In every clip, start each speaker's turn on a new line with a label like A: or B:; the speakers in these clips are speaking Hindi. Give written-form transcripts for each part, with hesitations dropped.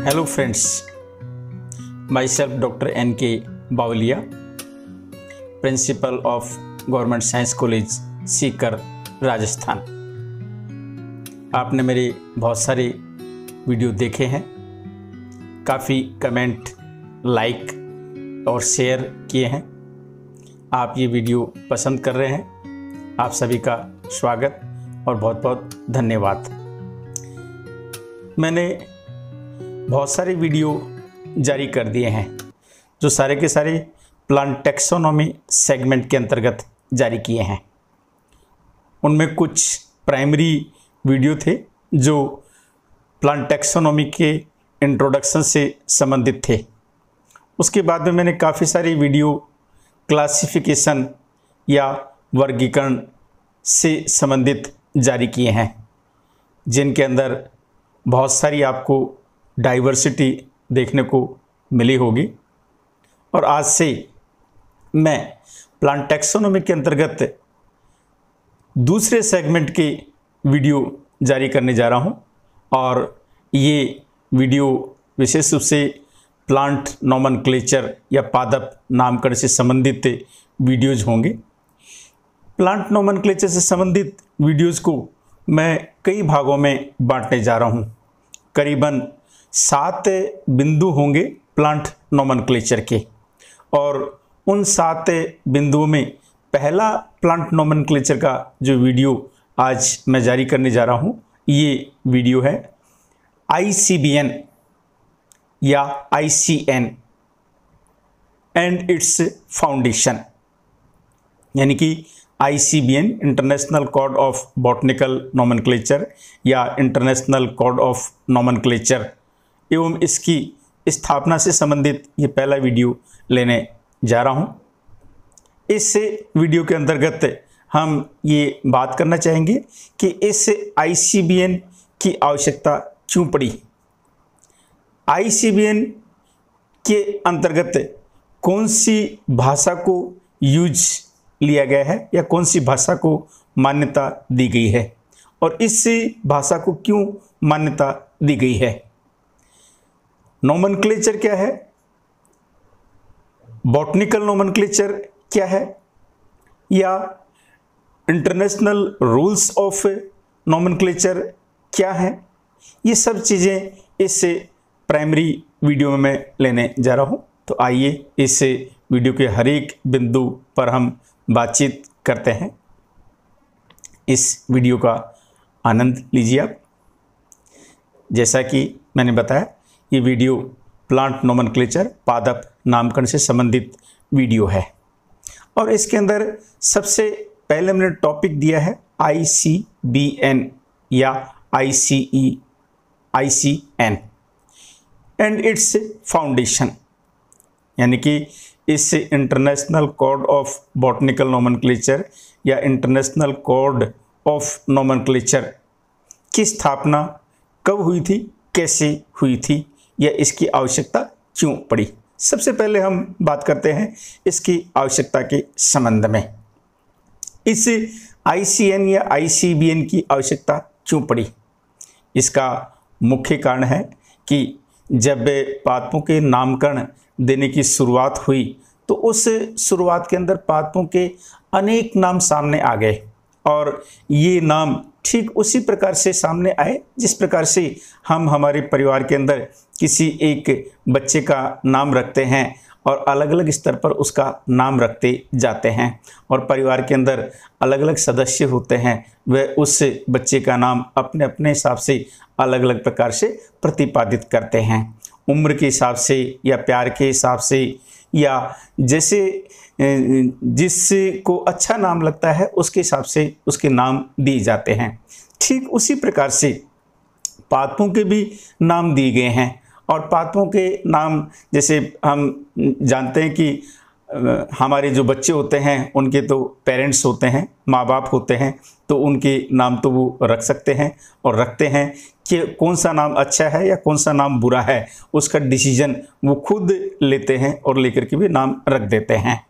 A: Hello friends, myself Dr. N.K. Bawlia, Principal of Government Science College, Sikar, Rajasthan. आपने मेरे बहुत सारे वीडियो देखे हैं, काफ़ी कमेंट, लाइक और शेयर किए हैं। आप ये वीडियो पसंद कर रहे हैं, आप सभी का स्वागत और बहुत बहुत धन्यवाद। मैंने बहुत सारे वीडियो जारी कर दिए हैं जो सारे के सारे प्लांट टैक्सोनॉमी सेगमेंट के अंतर्गत जारी किए हैं। उनमें कुछ प्राइमरी वीडियो थे जो प्लांट टैक्सोनॉमी के इंट्रोडक्शन से संबंधित थे। उसके बाद में मैंने काफ़ी सारी वीडियो क्लासिफिकेशन या वर्गीकरण से संबंधित जारी किए हैं, जिनके अंदर बहुत सारी आपको डाइवर्सिटी देखने को मिली होगी। और आज से मैं प्लांट टैक्सोनॉमी के अंतर्गत दूसरे सेगमेंट के वीडियो जारी करने जा रहा हूं, और ये वीडियो विशेष रूप से प्लांट नोमेनक्लेचर या पादप नामकरण से संबंधित वीडियोज होंगे। प्लांट नोमेनक्लेचर से संबंधित वीडियोज को मैं कई भागों में बांटने जा रहा हूं। करीबन 7 बिंदु होंगे प्लांट नोमेनक्लेचर के, और उन 7 बिंदुओं में पहला प्लांट नोमेनक्लेचर का जो वीडियो आज मैं जारी करने जा रहा हूं, ये वीडियो है ICBN या ICN एंड इट्स फाउंडेशन, यानी कि ICBN international code of botanical nomenclature या इंटरनेशनल कोड ऑफ नोमेनक्लेचर एवं इसकी स्थापना से संबंधित ये पहला वीडियो लेने जा रहा हूँ। इस वीडियो के अंतर्गत हम ये बात करना चाहेंगे कि इस ICBN की आवश्यकता क्यों पड़ी। ICBN के अंतर्गत कौन सी भाषा को यूज लिया गया है या कौन सी भाषा को मान्यता दी गई है, और इस भाषा को क्यों मान्यता दी गई है। नोमेनक्लेचर क्या है, बॉटनिकल नोमेनक्लेचर क्या है, या इंटरनेशनल रूल्स ऑफ नोमेनक्लेचर क्या है, ये सब चीज़ें इस प्राइमरी वीडियो में मैं लेने जा रहा हूँ। तो आइए इस वीडियो के हर एक बिंदु पर हम बातचीत करते हैं। इस वीडियो का आनंद लीजिए आप। जैसा कि मैंने बताया, ये वीडियो प्लांट नोमेनक्लेचर पादप नामकरण से संबंधित वीडियो है, और इसके अंदर सबसे पहले मैंने टॉपिक दिया है ICBN या ICN एंड इट्स फाउंडेशन, यानी कि इस international code of botanical nomenclature या इंटरनेशनल कोड ऑफ नोमेनक्लेचर की स्थापना कब हुई थी, कैसे हुई थी, या इसकी आवश्यकता क्यों पड़ी। सबसे पहले हम बात करते हैं इसकी आवश्यकता के संबंध में। इस ICN या ICBN की आवश्यकता क्यों पड़ी। इसका मुख्य कारण है कि जब पादपों के नामकरण देने की शुरुआत हुई तो उस शुरुआत के अंदर पादपों के अनेक नाम सामने आ गए, और ये नाम ठीक उसी प्रकार से सामने आए जिस प्रकार से हम हमारे परिवार के अंदर किसी एक बच्चे का नाम रखते हैं और अलग अलग स्तर पर उसका नाम रखते जाते हैं, और परिवार के अंदर अलग अलग सदस्य होते हैं, वह उस बच्चे का नाम अपने अपने हिसाब से अलग अलग प्रकार से प्रतिपादित करते हैं। उम्र के हिसाब से या प्यार के हिसाब से, या जैसे जिसको अच्छा नाम लगता है उसके हिसाब से उसके नाम दिए जाते हैं। ठीक उसी प्रकार से पादपों के भी नाम दिए गए हैं, और पादपों के नाम जैसे हम जानते हैं कि हमारे जो बच्चे होते हैं उनके तो पेरेंट्स होते हैं, माँ बाप होते हैं, तो उनके नाम तो वो रख सकते हैं और रखते हैं कि कौन सा नाम अच्छा है या कौन सा नाम बुरा है, उसका डिसीजन वो खुद लेते हैं और लेकर के भी नाम रख देते हैं।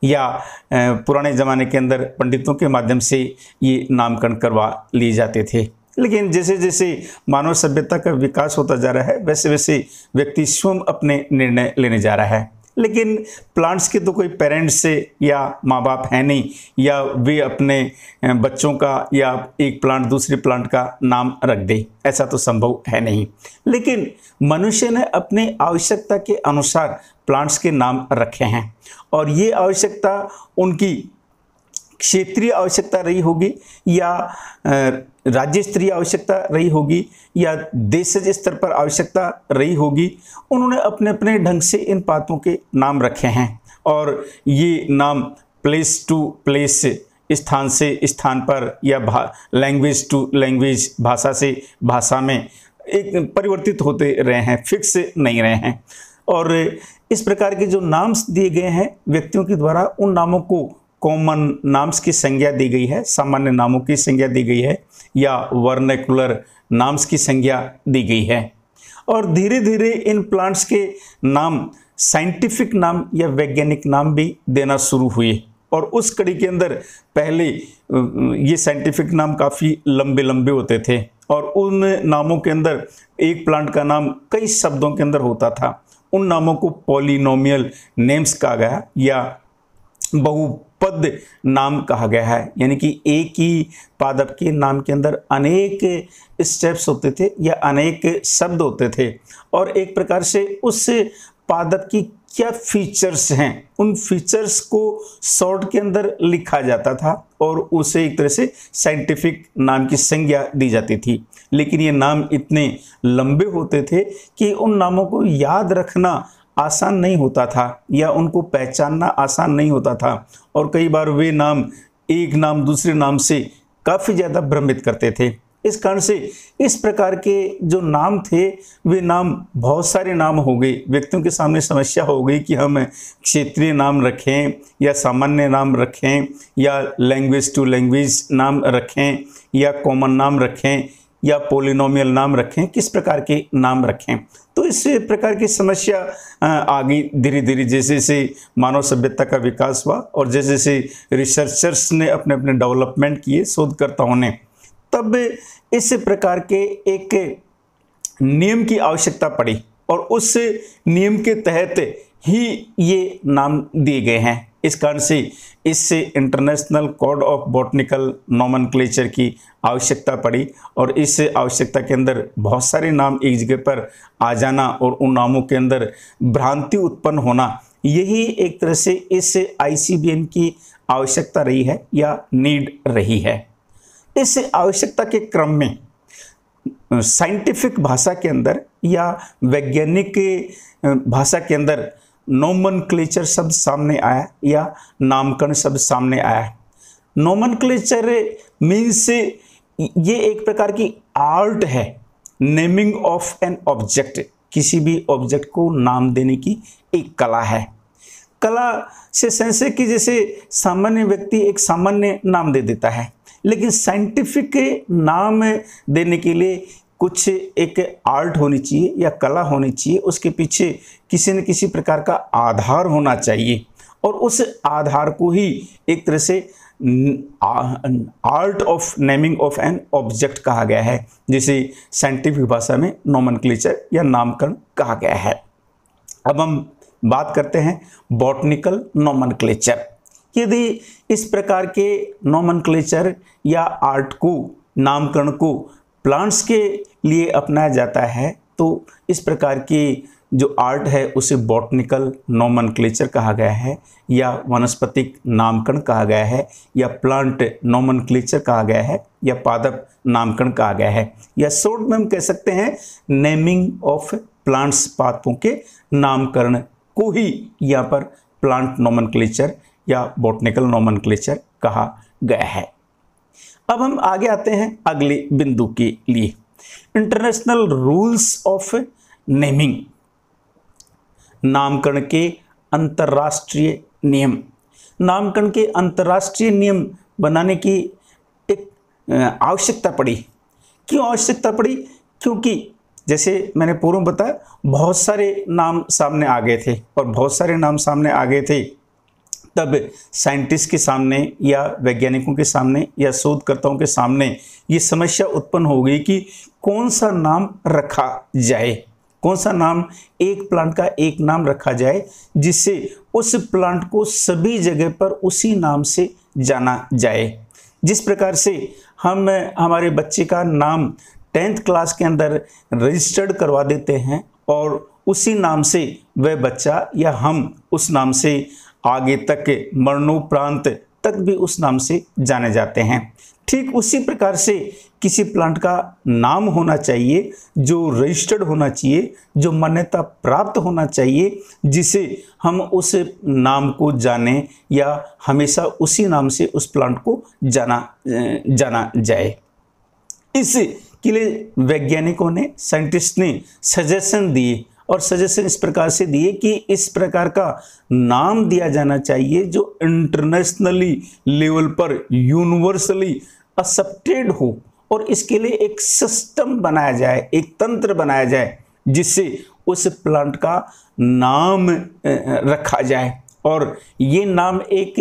A: या पुराने ज़माने के अंदर पंडितों के माध्यम से ये नामकरण करवा लिए जाते थे। लेकिन जैसे जैसे मानव सभ्यता का विकास होता जा रहा है वैसे वैसे व्यक्ति स्वयं अपने निर्णय लेने जा रहा है। लेकिन प्लांट्स के तो कोई पेरेंट्स से या माँ बाप है नहीं, या वे अपने बच्चों का या एक प्लांट दूसरे प्लांट का नाम रख दे, ऐसा तो संभव है नहीं। लेकिन मनुष्य ने अपनी आवश्यकता के अनुसार प्लांट्स के नाम रखे हैं, और ये आवश्यकता उनकी क्षेत्रीय आवश्यकता रही होगी या राज्य स्तरीय आवश्यकता रही होगी या देशज स्तर पर आवश्यकता रही होगी। उन्होंने अपने अपने ढंग से इन पात्रों के नाम रखे हैं, और ये नाम प्लेस टू प्लेस, स्थान से स्थान पर, या लैंग्वेज टू लैंग्वेज, भाषा से भाषा में एक परिवर्तित होते रहे हैं, फिक्स नहीं रहे हैं। और इस प्रकार के जो नाम दिए गए हैं व्यक्तियों के द्वारा, उन नामों को कॉमन नाम्स की संज्ञा दी गई है, सामान्य नामों की संज्ञा दी गई है, या वर्नैकुलर नाम्स की संज्ञा दी गई है। और धीरे धीरे इन प्लांट्स के नाम साइंटिफिक नाम या वैज्ञानिक नाम भी देना शुरू हुए, और उस कड़ी के अंदर पहले ये साइंटिफिक नाम काफ़ी लंबे लंबे होते थे, और उन नामों के अंदर एक प्लांट का नाम कई शब्दों के अंदर होता था। उन नामों को पॉलिनोमियल नेम्स कहा गया या बहुपद नाम कहा गया है, यानी कि एक ही पादप के नाम के अंदर अनेक स्टेप्स होते थे या अनेक शब्द होते थे, और एक प्रकार से उस पादप की क्या फीचर्स हैं उन फीचर्स को शॉर्ट के अंदर लिखा जाता था, और उसे एक तरह से साइंटिफिक नाम की संज्ञा दी जाती थी। लेकिन ये नाम इतने लंबे होते थे कि उन नामों को याद रखना आसान नहीं होता था, या उनको पहचानना आसान नहीं होता था, और कई बार वे नाम एक नाम दूसरे नाम से काफ़ी ज़्यादा भ्रमित करते थे। इस कारण से इस प्रकार के जो नाम थे वे नाम बहुत सारे नाम हो गए। व्यक्तियों के सामने समस्या हो गई कि हम क्षेत्रीय नाम रखें या सामान्य नाम रखें या लैंग्वेज टू लैंग्वेज नाम रखें या कॉमन नाम रखें या पॉलिनोमियल नाम रखें, किस प्रकार के नाम रखें। तो इस प्रकार की समस्या आ गई धीरे धीरे, जैसे जैसे मानव सभ्यता का विकास हुआ और जैसे जैसे रिसर्चर्स ने अपने अपने डेवलपमेंट किए, शोधकर्ताओं ने, तब इस प्रकार के एक नियम की आवश्यकता पड़ी, और उस नियम के तहत ही ये नाम दिए गए हैं। इस कारण से इससे international code of botanical nomenclature की आवश्यकता पड़ी, और इस आवश्यकता के अंदर बहुत सारे नाम एक जगह पर आ जाना और उन नामों के अंदर भ्रांति उत्पन्न होना, यही एक तरह से इस ICBN की आवश्यकता रही है या नीड रही है। इस आवश्यकता के क्रम में साइंटिफिक भाषा के अंदर या वैज्ञानिक भाषा के अंदर नोमेनक्लेचर शब्द सामने आया या नामकरण शब्द सामने आया। नोमेनक्लेचर मीन्स ये एक प्रकार की आर्ट है, नेमिंग ऑफ एन ऑब्जेक्ट, किसी भी ऑब्जेक्ट को नाम देने की एक कला है। कला से सेंस है कि जैसे सामान्य व्यक्ति एक सामान्य नाम दे देता है, लेकिन साइंटिफिक नाम देने के लिए कुछ एक आर्ट होनी चाहिए या कला होनी चाहिए, उसके पीछे किसी न किसी प्रकार का आधार होना चाहिए, और उस आधार को ही एक तरह से art of naming of an object कहा गया है, जिसे साइंटिफिक भाषा में नोमेनक्लेचर या नामकरण कहा गया है। अब हम बात करते हैं बॉटनिकल नोमेनक्लेचर। यदि इस प्रकार के नोमेनक्लेचर या आर्ट को, नामकरण को प्लांट्स के लिए अपनाया जाता है, तो इस प्रकार की जो आर्ट है उसे बॉटनिकल नोमेनक्लेचर कहा गया है, या वनस्पतिक नामकरण कहा गया है, या प्लांट नोमेनक्लेचर कहा गया है, या पादप नामकरण कहा गया है, या शॉर्ट में हम कह सकते हैं नेमिंग ऑफ प्लांट्स, पादपों के नामकरण को ही यहाँ पर प्लांट नोमेनक्लेचर या बॉटनिकल नोमेनक्लेचर कहा गया है। अब हम आगे आते हैं अगले बिंदु के लिए, इंटरनेशनल रूल्स ऑफ नेमिंग, नामकरण के अंतर्राष्ट्रीय नियम। नामकरण के अंतर्राष्ट्रीय नियम बनाने की एक आवश्यकता पड़ी। क्यों आवश्यकता पड़ी? क्योंकि जैसे मैंने पूर्व बताया बहुत सारे नाम सामने आ गए थे, और बहुत सारे नाम सामने आ गए थे तब साइंटिस्ट के सामने या वैज्ञानिकों के सामने या शोधकर्ताओं के सामने ये समस्या उत्पन्न हो गई कि कौन सा नाम रखा जाए, कौन सा नाम, एक प्लांट का एक नाम रखा जाए जिससे उस प्लांट को सभी जगह पर उसी नाम से जाना जाए। जिस प्रकार से हम हमारे बच्चे का नाम 10th क्लास के अंदर रजिस्टर्ड करवा देते हैं और उसी नाम से वह बच्चा या हम उस नाम से आगे तक मरणोपरांत तक भी उस नाम से जाने जाते हैं, ठीक उसी प्रकार से किसी प्लांट का नाम होना चाहिए जो रजिस्टर्ड होना चाहिए, जो मान्यता प्राप्त होना चाहिए, जिसे हम उस नाम को जाने या हमेशा उसी नाम से उस प्लांट को जाना जाए। इसके लिए वैज्ञानिकों ने, साइंटिस्ट ने सजेशन दिए और सजेशन इस प्रकार से दिए कि इस प्रकार का नाम दिया जाना चाहिए जो इंटरनेशनली लेवल पर यूनिवर्सली एक्सेप्टेड हो और इसके लिए एक सिस्टम बनाया जाए, एक तंत्र बनाया जाए जिससे उस प्लांट का नाम रखा जाए और ये नाम एक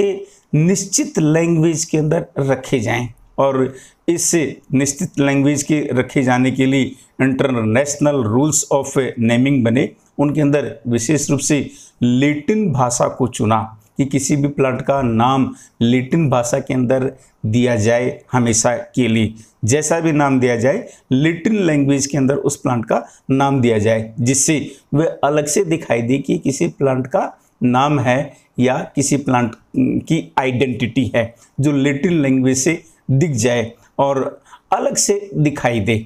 A: निश्चित लैंग्वेज के अंदर रखे जाएं और इस निश्चित लैंग्वेज के रखे जाने के लिए इंटरनेशनल रूल्स ऑफ नेमिंग बने। उनके अंदर विशेष रूप से लैटिन भाषा को चुना कि किसी भी प्लांट का नाम लैटिन भाषा के अंदर दिया जाए, हमेशा के लिए जैसा भी नाम दिया जाए लैटिन लैंग्वेज के अंदर उस प्लांट का नाम दिया जाए, जिससे वह अलग से दिखाई दे कि किसी प्लांट का नाम है या किसी प्लांट की आइडेंटिटी है, जो लैटिन लैंग्वेज से दिख जाए और अलग से दिखाई दे।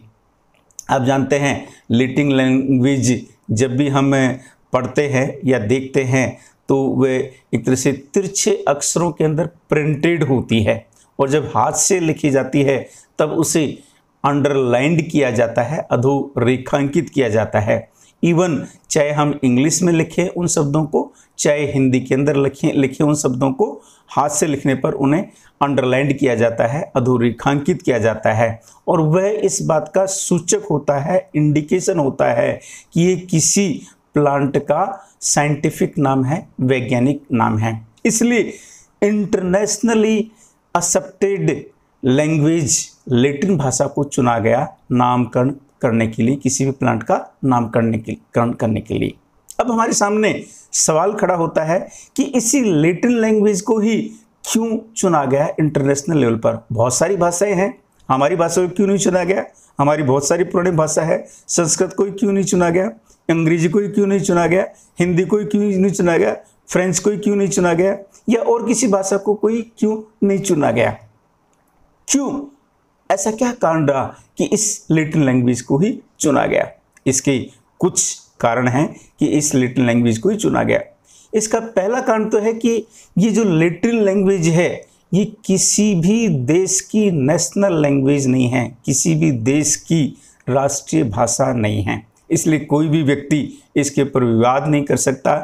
A: आप जानते हैं लैटिन लैंग्वेज जब भी हम पढ़ते हैं या देखते हैं तो वे एक तरह से तिरछे अक्षरों के अंदर प्रिंटेड होती है और जब हाथ से लिखी जाती है तब उसे अंडरलाइंड किया जाता है, अधोरेखांकित किया जाता है। इवन चाहे हम इंग्लिश में लिखें उन शब्दों को, चाहे हिंदी के अंदर लिखें उन शब्दों को, हाथ से लिखने पर उन्हें अंडरलाइंड किया जाता है, अधोरेखांकित किया जाता है और वह इस बात का सूचक होता है, इंडिकेशन होता है कि ये किसी प्लांट का साइंटिफिक नाम है, वैज्ञानिक नाम है। इसलिए इंटरनेशनली एक्सेप्टेड लैंग्वेज लैटिन भाषा को चुना गया नामकरण करने के लिए, किसी भी प्लांट का नामकरण करने के लिए। अब हमारे सामने सवाल खड़ा होता है कि इसी लैटिन लैंग्वेज को ही क्यों चुना गया इंटरनेशनल लेवल पर? बहुत सारी भाषाएं हैं, हमारी भाषा को क्यों नहीं चुना गया? हमारी बहुत सारी पुरानी भाषा है, संस्कृत को क्यों नहीं चुना गया? अंग्रेजी को क्यों नहीं चुना गया? हिंदी को क्यों नहीं चुना गया? फ्रेंच को क्यों नहीं चुना गया? या और किसी भाषा को कोई क्यों नहीं चुना गया? क्यों? ऐसा क्या कारण रहा कि इस लैटिन लैंग्वेज को ही चुना गया? इसके कुछ कारण हैं कि इस लैटिन लैंग्वेज को ही चुना गया। इसका पहला कारण तो है कि ये जो लैटिन लैंग्वेज है ये किसी भी देश की नेशनल लैंग्वेज नहीं है, किसी भी देश की राष्ट्रीय भाषा नहीं है, इसलिए कोई भी व्यक्ति इसके ऊपर विवाद नहीं कर सकता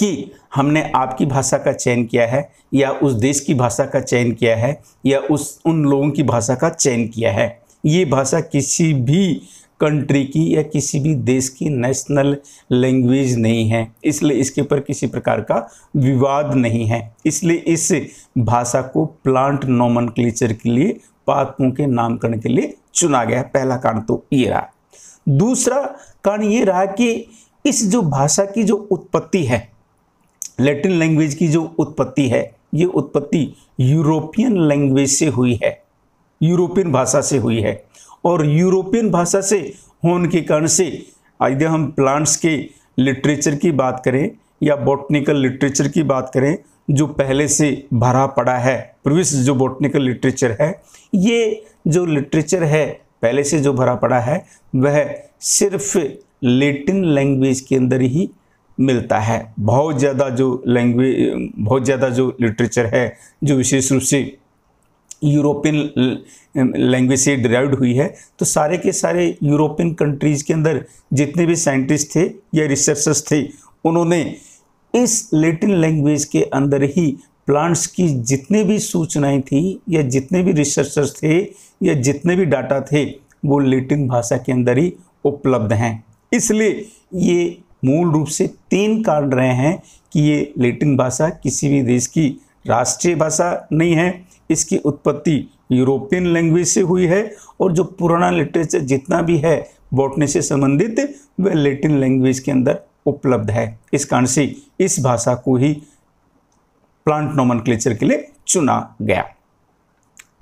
A: कि हमने आपकी भाषा का चयन किया है या उस देश की भाषा का चयन किया है या उन लोगों की भाषा का चयन किया है। ये भाषा किसी भी कंट्री की या किसी भी देश की नेशनल लैंग्वेज नहीं है, इसलिए इसके ऊपर किसी प्रकार का विवाद नहीं है। इसलिए इस भाषा को प्लांट नोमेनक्लेचर के लिए, पादपों के नामकरण के लिए चुना गया। पहला कारण तो ये रहा। दूसरा कारण ये रहा कि इस जो भाषा की जो उत्पत्ति है, लैटिन लैंग्वेज की जो उत्पत्ति है, ये उत्पत्ति यूरोपियन लैंग्वेज से हुई है, यूरोपियन भाषा से हुई है और यूरोपियन भाषा से होने के कारण से यदि हम प्लांट्स के लिटरेचर की बात करें या बॉटनिकल लिटरेचर की बात करें जो पहले से भरा पड़ा है, प्रीवियस जो बॉटनिकल लिटरेचर है, ये जो लिटरेचर है पहले से जो भरा पड़ा है वह सिर्फ लैटिन लैंग्वेज के अंदर ही मिलता है। बहुत ज़्यादा जो लिटरेचर है जो विशेष रूप से यूरोपियन लैंग्वेज से डिराइव्ड हुई है, तो सारे के सारे यूरोपियन कंट्रीज़ के अंदर जितने भी साइंटिस्ट थे या रिसर्चर्स थे, उन्होंने इस लैटिन लैंग्वेज के अंदर ही प्लांट्स की जितने भी सूचनाएं थी या जितने भी रिसर्चर्स थे या जितने भी डाटा थे वो लैटिन भाषा के अंदर ही उपलब्ध हैं। इसलिए ये मूल रूप से 3 कारण रहे हैं कि ये लैटिन भाषा किसी भी देश की राष्ट्रीय भाषा नहीं है। इसकी उत्पत्ति यूरोपियन लैंग्वेज से हुई है और जो पुराना लिटरेचर जितना भी है बॉटनी से संबंधित वह लैटिन लैंग्वेज के अंदर उपलब्ध है। इस कारण से इस भाषा को ही प्लांट नोमेनक्लेचर के लिए चुना गया।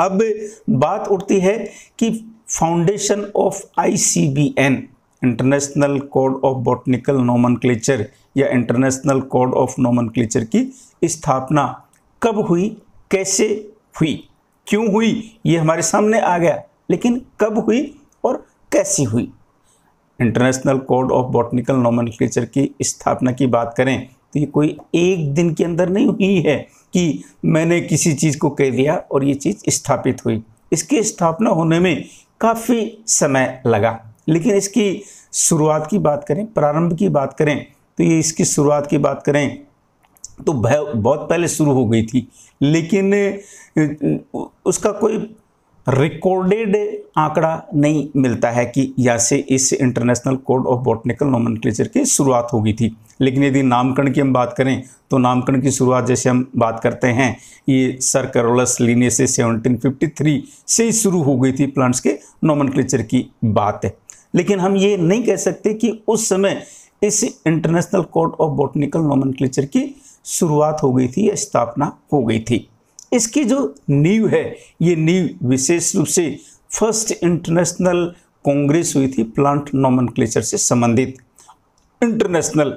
A: अब बात उठती है कि foundation of ICBN international code of botanical nomenclature या इंटरनेशनल कोड ऑफ नोमेनक्लेचर की स्थापना कब हुई, कैसे हुई, क्यों हुई, ये हमारे सामने आ गया, लेकिन कब हुई और कैसी हुई। International code of botanical nomenclature की स्थापना की बात करें तो ये कोई एक दिन के अंदर नहीं हुई है कि मैंने किसी चीज़ को कह दिया और ये चीज़ स्थापित हुई। इसकी स्थापना होने में काफ़ी समय लगा, लेकिन इसकी शुरुआत की बात करें, प्रारंभ की बात करें तो ये इसकी शुरुआत की बात करें तो बहुत पहले शुरू हो गई थी, लेकिन उसका कोई रिकॉर्डेड आंकड़ा नहीं मिलता है कि यहाँ से इस international code of botanical nomenclature की शुरुआत हो गई थी। लेकिन यदि नामकरण की हम बात करें तो नामकरण की शुरुआत जैसे हम बात करते हैं ये सर कैरोलस लिनियस से 1753 से ही शुरू हो गई थी प्लांट्स के नोमेनक्लेचर की बात है। लेकिन हम ये नहीं कह सकते कि उस समय इस international code of botanical nomenclature की शुरुआत हो गई थी या स्थापना हो गई थी। इसकी जो नींव है ये नींव विशेष रूप से फर्स्ट इंटरनेशनल कांग्रेस हुई थी प्लांट नोमेनक्लेचर से संबंधित, इंटरनेशनल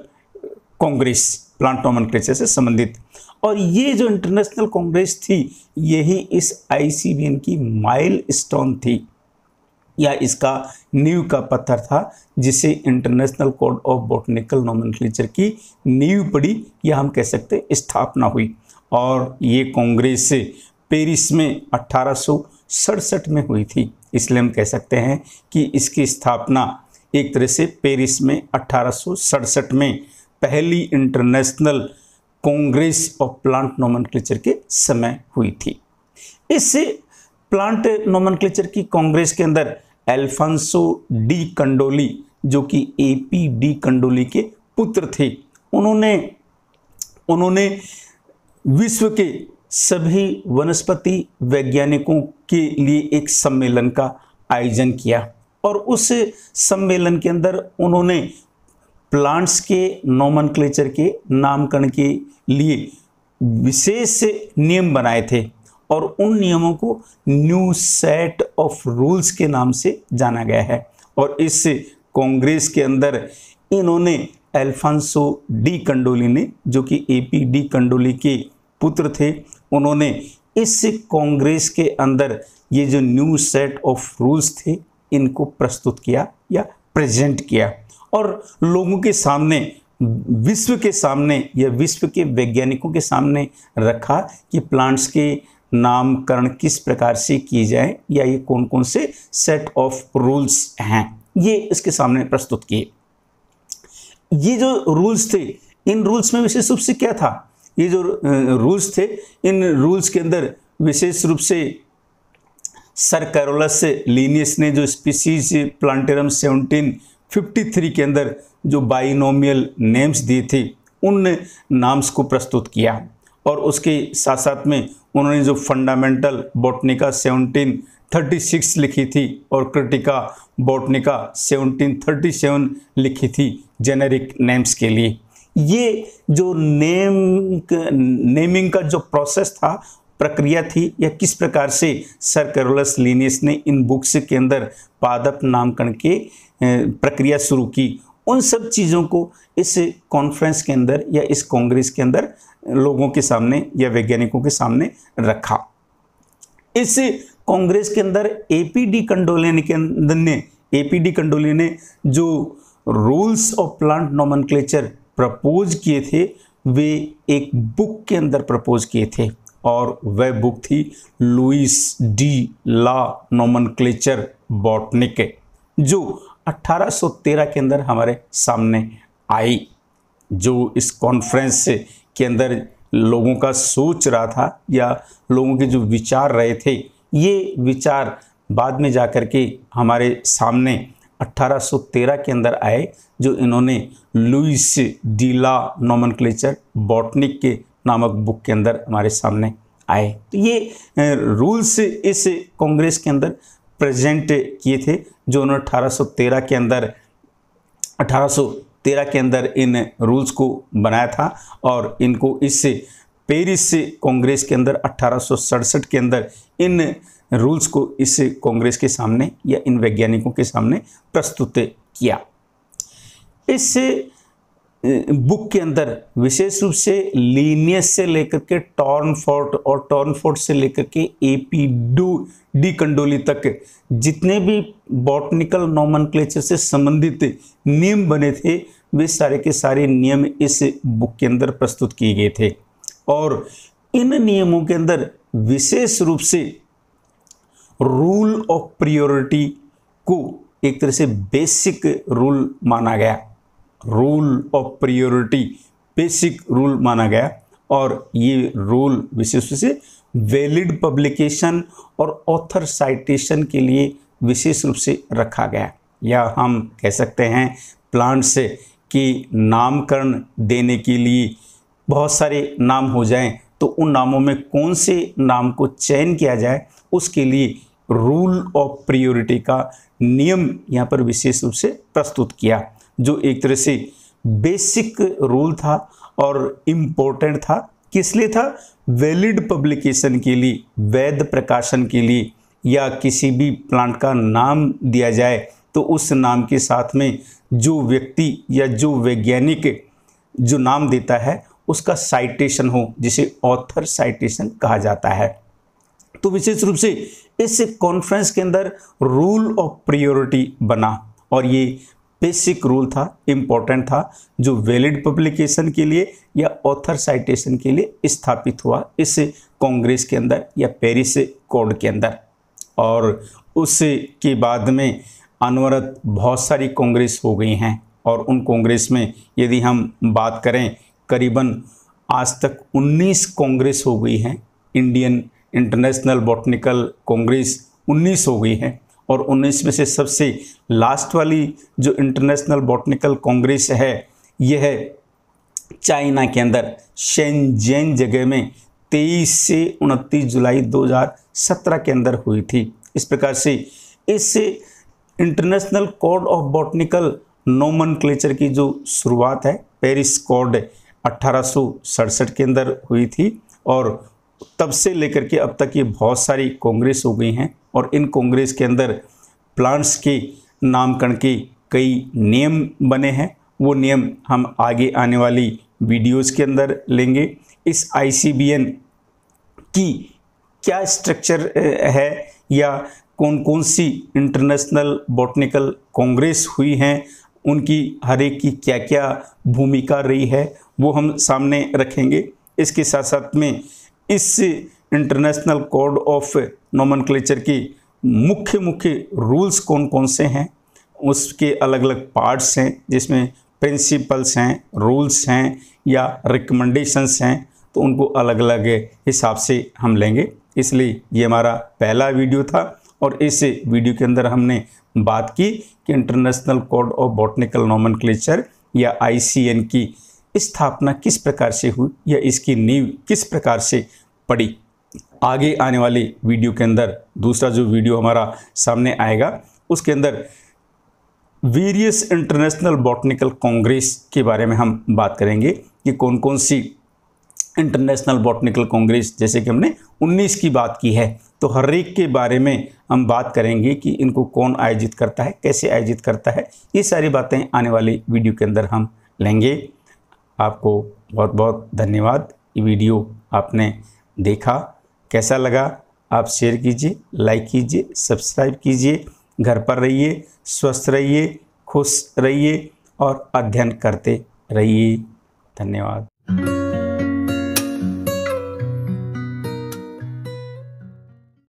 A: कांग्रेस प्लांट नोमेनक्लेचर से संबंधित। और ये जो इंटरनेशनल कांग्रेस थी यही इस ICBN की माइलस्टोन थी या इसका नींव का पत्थर था जिसे international code of botanical nomenclature की नींव पड़ी या हम कह सकते स्थापना हुई। और ये कांग्रेस पेरिस में 1867 में हुई थी, इसलिए हम कह सकते हैं कि इसकी स्थापना एक तरह से पेरिस में 1867 में पहली international Congress of plant nomenclature के समय हुई थी। इस प्लांट नोमेनक्लेचर की कांग्रेस के अंदर अल्फांसो डी कंडोली जो कि AP डी कंडोली के पुत्र थे, उन्होंने विश्व के सभी वनस्पति वैज्ञानिकों के लिए एक सम्मेलन का आयोजन किया और उस सम्मेलन के अंदर उन्होंने प्लांट्स के नोमेनक्लेचर के नामकरण के लिए विशेष नियम बनाए थे और उन नियमों को न्यू सेट ऑफ रूल्स के नाम से जाना गया है। और इस कांग्रेस के अंदर इन्होंने अल्फांसो डी कंडोली ने जो कि AP डी कंडोली के पुत्र थे, उन्होंने इस कांग्रेस के अंदर ये जो न्यू सेट ऑफ रूल्स थे इनको प्रस्तुत किया या प्रेजेंट किया और लोगों के सामने, विश्व के सामने या विश्व के वैज्ञानिकों के सामने रखा कि प्लांट्स के नामकरण किस प्रकार से किए जाए या ये कौन कौन से सेट ऑफ रूल्स हैं, ये इसके सामने प्रस्तुत किए। ये जो रूल्स थे, इन रूल्स में विशेष रूप से क्या था, ये जो रूल्स थे इन रूल्स के अंदर विशेष रूप से सर कैरोलस लिनियस ने जो स्पीसीज प्लांटेरम 1753 के अंदर जो बाइनोमियल नेम्स दिए थे उन नाम्स को प्रस्तुत किया और उसके साथ साथ में उन्होंने जो फंडामेंटल बॉटनिका 1736 लिखी थी और क्रिटिका बॉटनिका 1737 लिखी थी जेनेरिक नेम्स के लिए। ये जो नेमिंग का जो प्रोसेस था, प्रक्रिया थी या किस प्रकार से सर कैरोलस लिनियस ने इन बुक्स के अंदर पादप नामकरण के प्रक्रिया शुरू की, उन सब चीज़ों को इस कॉन्फ्रेंस के अंदर या इस कांग्रेस के अंदर लोगों के सामने या वैज्ञानिकों के सामने रखा। इस कांग्रेस के अंदर AP डी कंडोली ने जो rules of plant nomenclature propose किए थे वे एक बुक के अंदर प्रपोज किए थे और वह बुक थी लुइस डी ला नोमेनक्लेचर बॉटनिक जो 1813 के अंदर हमारे सामने आई। जो इस कॉन्फ्रेंस के अंदर लोगों का सोच रहा था या लोगों के जो विचार रहे थे, ये विचार बाद में जाकर के हमारे सामने 1813 के अंदर आए, जो इन्होंने लुइस डी ला नोमेनक्लेचर बॉटनिक के नामक बुक के अंदर हमारे सामने आए। तो ये रूल्स इस कांग्रेस के अंदर प्रेजेंट किए थे, जो उन्होंने 1813 के अंदर इन रूल्स को बनाया था, और इनको इस पेरिस कांग्रेस के अंदर 1867 के अंदर इन रूल्स को इस कांग्रेस के सामने या इन वैज्ञानिकों के सामने प्रस्तुत किया। इस बुक के अंदर विशेष रूप से लीनियस से लेकर के टॉर्नफोर्ट और टॉर्नफोर्ट से लेकर के डी कंडोली तक जितने भी बॉटनिकल नोमेनक्लेचर से संबंधित नियम बने थे, वे सारे के सारे नियम इस बुक के अंदर प्रस्तुत किए गए थे। और इन नियमों के अंदर विशेष रूप से रूल ऑफ प्रायोरिटी को एक तरह से बेसिक रूल माना गया। Rule of priority basic rule माना गया, और ये रूल विशेष रूप से वैलिड पब्लिकेशन और ऑथर साइटेशन के लिए विशेष रूप से रखा गया। या हम कह सकते हैं प्लांट्स की नामकरण देने के लिए बहुत सारे नाम हो जाएं, तो उन नामों में कौन से नाम को चयन किया जाए, उसके लिए रूल ऑफ प्रायोरिटी का नियम यहाँ पर विशेष रूप से प्रस्तुत किया, जो एक तरह से बेसिक रूल था और इम्पोर्टेंट था। किस लिए था? वैलिड पब्लिकेशन के लिए, वैध प्रकाशन के लिए, या किसी भी प्लांट का नाम दिया जाए तो उस नाम के साथ में जो व्यक्ति या जो वैज्ञानिक जो नाम देता है उसका साइटेशन हो, जिसे ऑथर साइटेशन कहा जाता है। तो विशेष रूप से इस कॉन्फ्रेंस के अंदर रूल ऑफ प्रायोरिटी बना, और ये बेसिक रूल था, इम्पोर्टेंट था, जो वैलिड पब्लिकेशन के लिए या ऑथर साइटेशन के लिए स्थापित हुआ इस कांग्रेस के अंदर या पेरिस कोड के अंदर। और उसके बाद में अनवरत बहुत सारी कांग्रेस हो गई हैं, और उन कांग्रेस में यदि हम बात करें, करीबन आज तक 19 कांग्रेस हो गई हैं। इंडियन इंटरनेशनल बॉटनिकल कांग्रेस 19 हो गई हैं, और 19 में से सबसे लास्ट वाली जो इंटरनेशनल बॉटनिकल कांग्रेस है, यह है चाइना के अंदर शेनजेन जगह में 23 से 29 जुलाई 2017 के अंदर हुई थी। इस प्रकार से इस international code of botanical nomenclature की जो शुरुआत है, पेरिस कोड 1867 के अंदर हुई थी, और तब से लेकर के अब तक ये बहुत सारी कांग्रेस हो गई हैं। और इन कांग्रेस के अंदर प्लांट्स के नामकरण के कई नियम बने हैं। वो नियम हम आगे आने वाली वीडियोस के अंदर लेंगे। इस ICBN की क्या स्ट्रक्चर है, या कौन कौन सी इंटरनेशनल बॉटनिकल कांग्रेस हुई हैं, उनकी हर एक की क्या क्या भूमिका रही है, वो हम सामने रखेंगे। इसके साथ साथ में इस इंटरनेशनल कोड ऑफ नोमेनक्लेचर की मुख्य रूल्स कौन कौन से हैं, उसके अलग अलग पार्ट्स हैं, जिसमें प्रिंसिपल्स हैं, रूल्स हैं या रिकमेंडेशंस हैं, तो उनको अलग अलग हिसाब से हम लेंगे। इसलिए ये हमारा पहला वीडियो था, और इस वीडियो के अंदर हमने बात की कि international code of botanical nomenclature या ICN की स्थापना किस प्रकार से हुई, या इसकी नींव किस प्रकार से पड़ी। आगे आने वाली वीडियो के अंदर दूसरा जो वीडियो हमारा सामने आएगा, उसके अंदर वेरियस इंटरनेशनल बॉटनिकल कांग्रेस के बारे में हम बात करेंगे कि कौन कौन सी इंटरनेशनल बॉटनिकल कांग्रेस, जैसे कि हमने 19 की बात की है, तो हर एक के बारे में हम बात करेंगे कि इनको कौन आयोजित करता है, कैसे आयोजित करता है। ये सारी बातें आने वाली वीडियो के अंदर हम लेंगे। आपको बहुत बहुत धन्यवाद। ये वीडियो आपने देखा, कैसा लगा आप शेयर कीजिए, लाइक कीजिए, सब्सक्राइब कीजिए। घर पर रहिए, स्वस्थ रहिए, खुश रहिए और अध्ययन करते रहिए। धन्यवाद।